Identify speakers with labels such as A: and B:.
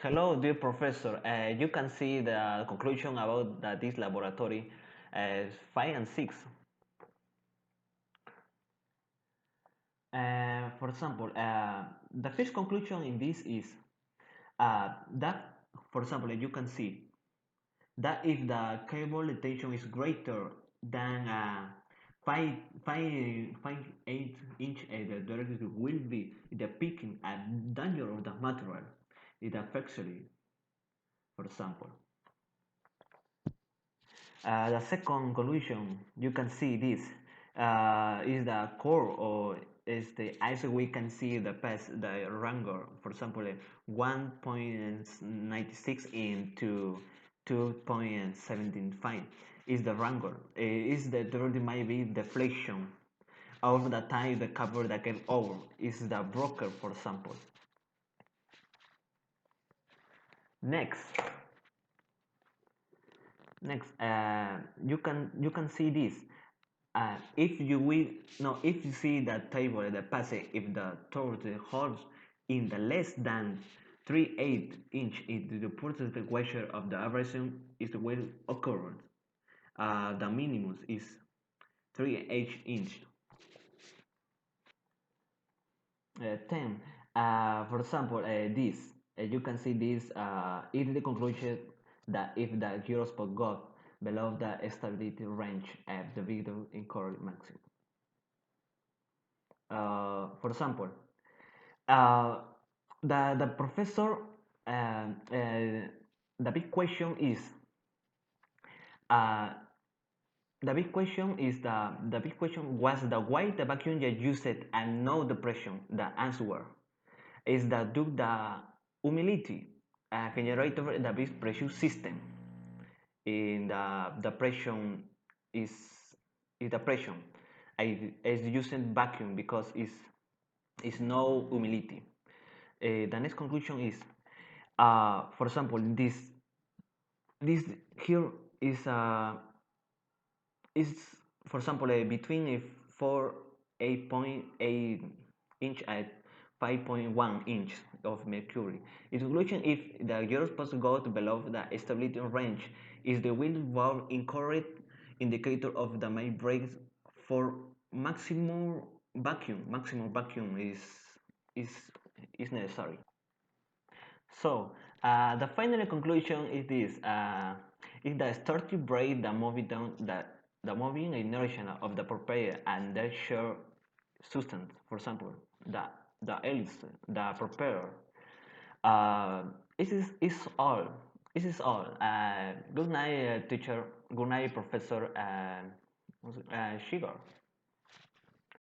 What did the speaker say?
A: Hello, dear professor. You can see the conclusion about this laboratory 5 and 6. For example, the first conclusion in this is that, for example, you can see that if the cable tension is greater than 5.8 inch, the directive will be the peaking and danger of the material. It affects it, for example. The second conclusion, you can see this is the core or is the as we can see the pass the wrangler, for example, 1.96 into 2.175 is the wrangler. Is the there might be deflection of the time the cover that came over is the broker, for example. Next, you can see this. If you will no, if you see the table, the passage, if the torque holds in the less than 3/8 inch, if the percentage ratio of the abrasion is well occurred. The minimum is 3/8 inch. 10. For example, this you can see this. It is the conclusion that if the gyrospot got below the stability range at the video incurred maximum. For example, uh, the professor the big question is uh, the big question is the big question was the why the vacuum you used and no depression. The answer is that due the humility generated the big pressure system in the pressure is is the pressure is using vacuum because is no humility. The next conclusion is, for example, this here is for example between a 8.8 inch at 5.1 inch of mercury. Its conclusion, if the gyrospot goes below the stability range, is the wind valve incorrect indicator of the main brakes for maximum vacuum. Maximum vacuum is is necessary. So the final conclusion is this: if the starting brake, the moving down, the moving inertia of the propeller and their share substance, for example, the hélice, the propeller. Uh, this is all. This is all. Good night, teacher. Good night, Professor Shigar.